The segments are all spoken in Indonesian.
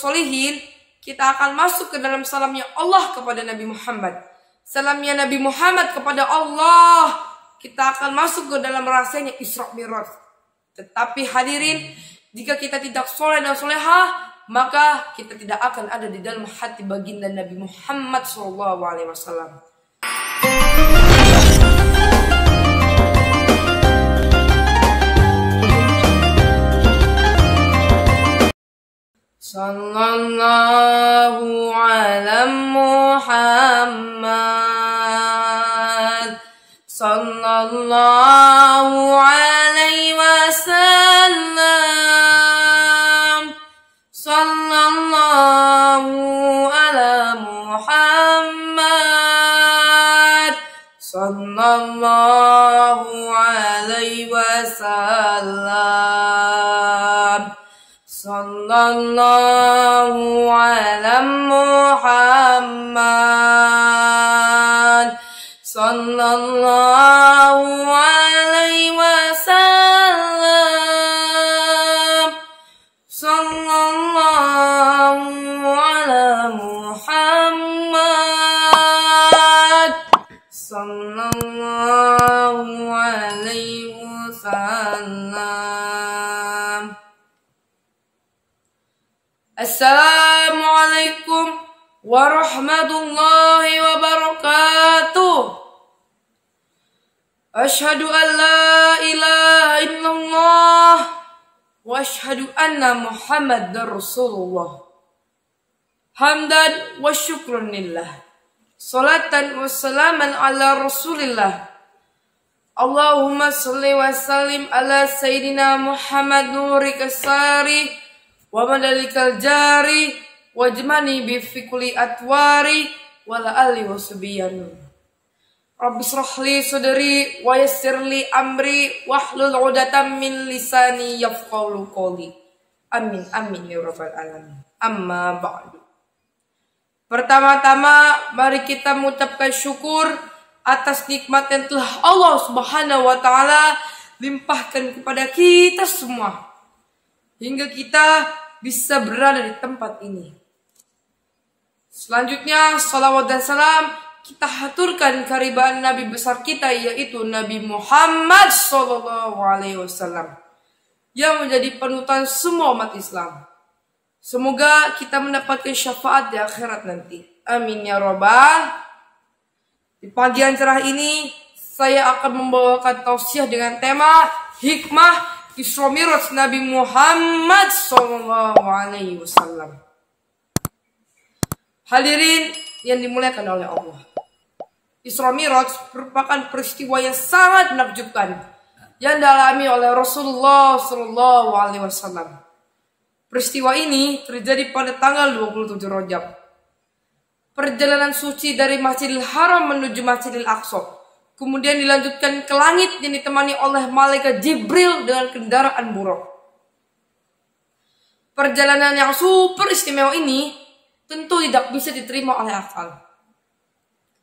solihin, kita akan masuk ke dalam salamnya Allah kepada Nabi Muhammad. Salamnya Nabi Muhammad kepada Allah, kita akan masuk ke dalam rasanya Isra Mi'raj. Tetapi hadirin, jika kita tidak soleh dan solehah, maka kita tidak akan ada di dalam hati baginda Nabi Muhammad SAW. Sallallahu ala Muhammad, sallallahu alaihi wasallam, sallallahu ala Muhammad, sallallahu alaihi wasallam, sallallahu ala Muhammad, sallallahu alaihi wasallam, sallallahu ala Muhammad, sallallahu alaihi wasallam. Assalamualaikum warahmatullahi wabarakatuh. Asyhadu an la ilaha illallah wa asyhadu anna Muhammadar Rasulullah. Hamdan wa syukran lillah. Salatan wa salaman ala Rasulillah. Allahumma salli wa sallim ala Sayyidina Muhammad nuri kasari wa madalikal jari wajmani bifikuli atwari wala ali wa subiyanu. Rabbi shrahli sadri wa yassirli amri wahlul 'udatam min lisani yafqahu qawli. Amin amin ya rabbal alamin. Amma ba'du. Pertama-tama mari kita mengucapkan syukur atas nikmat yang telah Allah Subhanahu wa taala limpahkan kepada kita semua hingga kita bisa berada di tempat ini. Selanjutnya salawat dan salam kita haturkan kehadiran Nabi besar kita, yaitu Nabi Muhammad SAW, yang menjadi panutan semua umat Islam. Semoga kita mendapatkan syafaat di akhirat nanti. Amin ya robbal. Di pagi yang cerah ini saya akan membawakan tausiah dengan tema hikmah Isra Mi'raj Nabi Muhammad SAW. Hadirin yang dimuliakan oleh Allah, Isra Mi'raj merupakan peristiwa yang sangat menakjubkan yang dialami oleh Rasulullah SAW. Peristiwa ini terjadi pada tanggal 27 Rajab. Perjalanan suci dari Masjidil Haram menuju Masjidil Aqsa kemudian dilanjutkan ke langit yang ditemani oleh malaikat Jibril dengan kendaraan buraq. Perjalanan yang super istimewa ini tentu tidak bisa diterima oleh akal.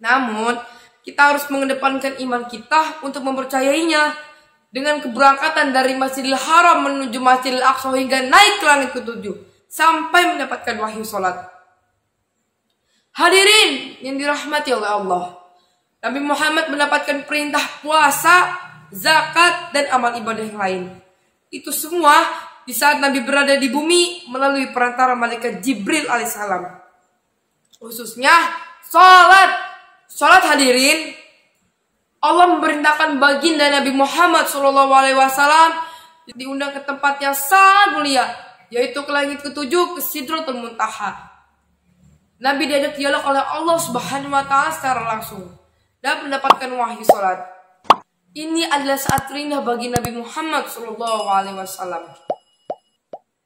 Namun, kita harus mengedepankan iman kita untuk mempercayainya dengan keberangkatan dari Masjidil Haram menuju Masjidil Aqsa hingga naik ke langit ke-7 sampai mendapatkan wahyu salat. Hadirin yang dirahmati oleh Allah, Nabi Muhammad mendapatkan perintah puasa, zakat, dan amal ibadah yang lain. Itu semua di saat Nabi berada di bumi melalui perantara malaikat Jibril alaihissalam. Khususnya salat. Salat hadirin, Allah memerintahkan baginda Nabi Muhammad SAW diundang ke tempat yang sangat mulia, yaitu ke langit ke-7 ke Sidratul Muntaha. Nabi diajak dialog oleh Allah Subhanahu wa taala secara langsung dan mendapatkan wahyu salat. Ini adalah saat terindah bagi Nabi Muhammad SAW.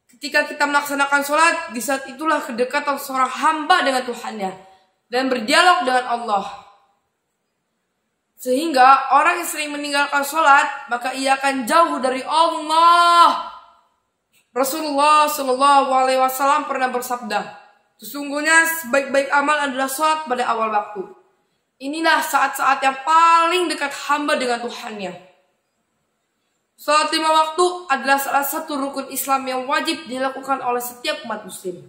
Ketika kita melaksanakan salat, di saat itulah kedekatan seorang hamba dengan Tuhannya dan berdialog dengan Allah. Sehingga orang yang sering meninggalkan salat, maka ia akan jauh dari Allah. Rasulullah SAW pernah bersabda, sesungguhnya sebaik-baik amal adalah salat pada awal waktu. Inilah saat-saat yang paling dekat hamba dengan Tuhannya. Salat 5 waktu adalah salah satu rukun Islam yang wajib dilakukan oleh setiap umat muslim.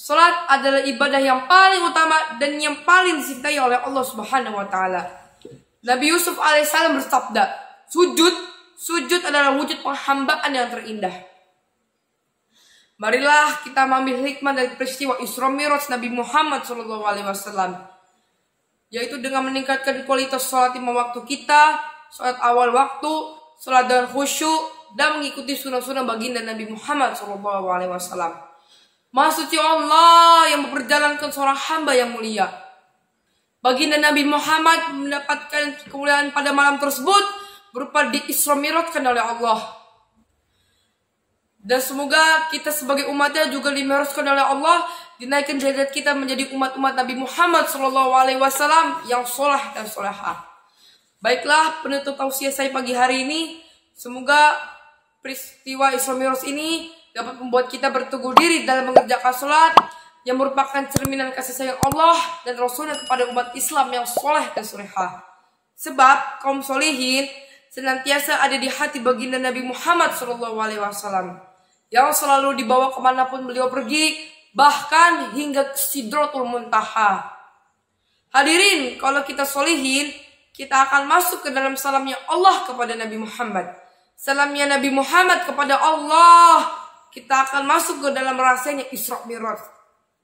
Salat adalah ibadah yang paling utama dan yang paling dicintai oleh Allah Subhanahu wa taala. Nabi Yusuf alaihissalam bersabda, sujud adalah wujud penghambaan yang terindah. Marilah kita mengambil hikmah dari peristiwa Isra Mi'raj Nabi Muhammad SAW, yaitu dengan meningkatkan kualitas salat lima waktu kita, salat awal waktu, salat dengan khusyuk, dan mengikuti sunnah-sunnah baginda Nabi Muhammad SAW. Maha suci Allah yang memperjalankan seorang hamba yang mulia. Baginda Nabi Muhammad mendapatkan kemuliaan pada malam tersebut berupa di Isra Mi'rajkan oleh Allah. Dan semoga kita sebagai umatnya juga dimirajkan oleh Allah, dinaikkan derajat kita menjadi umat-umat Nabi Muhammad SAW yang soleh dan solehah. Baiklah, penutup tausiah saya pagi hari ini. Semoga peristiwa Isra Mi'raj ini dapat membuat kita berteguh diri dalam mengerjakan sholat yang merupakan cerminan kasih sayang Allah dan Rasulnya kepada umat Islam yang soleh dan solehah. Sebab kaum solihin senantiasa ada di hati baginda Nabi Muhammad SAW yang selalu dibawa kemanapun beliau pergi, bahkan hingga ke Sidratul Muntaha. Hadirin, kalau kita solihin, kita akan masuk ke dalam salamnya Allah kepada Nabi Muhammad, salamnya Nabi Muhammad kepada Allah. Kita akan masuk ke dalam rahasianya Isra Mi'raj.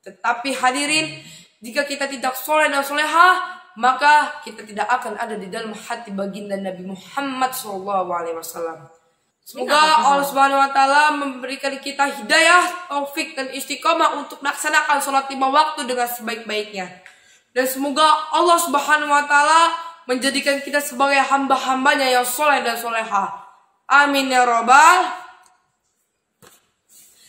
Tetapi hadirin, jika kita tidak soleh dan solehah, maka kita tidak akan ada di dalam hati baginda Nabi Muhammad SAW. Semoga Allah Subhanahu wa taala memberikan kita hidayah, taufik dan istiqomah untuk melaksanakan sholat lima waktu dengan sebaik-baiknya. Dan semoga Allah Subhanahu wa taala menjadikan kita sebagai hamba-hambanya yang soleh dan solehah. Amin ya robbal.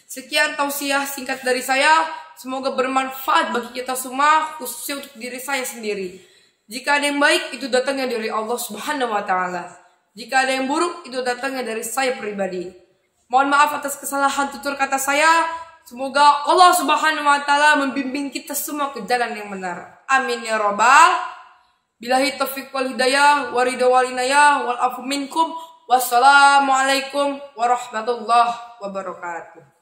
Sekian tausiah singkat dari saya. Semoga bermanfaat bagi kita semua, khususnya untuk diri saya sendiri. Jika ada yang baik, itu datangnya dari Allah Subhanahu wa taala. Jika ada yang buruk, itu datangnya dari saya pribadi. Mohon maaf atas kesalahan tutur kata saya. Semoga Allah Subhanahu wa taala membimbing kita semua ke jalan yang benar. Amin ya robbal. Billahi taufiq wal hidayah, waridha wal inayah, wal afu minkum. Wassalamualaikum warahmatullahi wabarakatuh.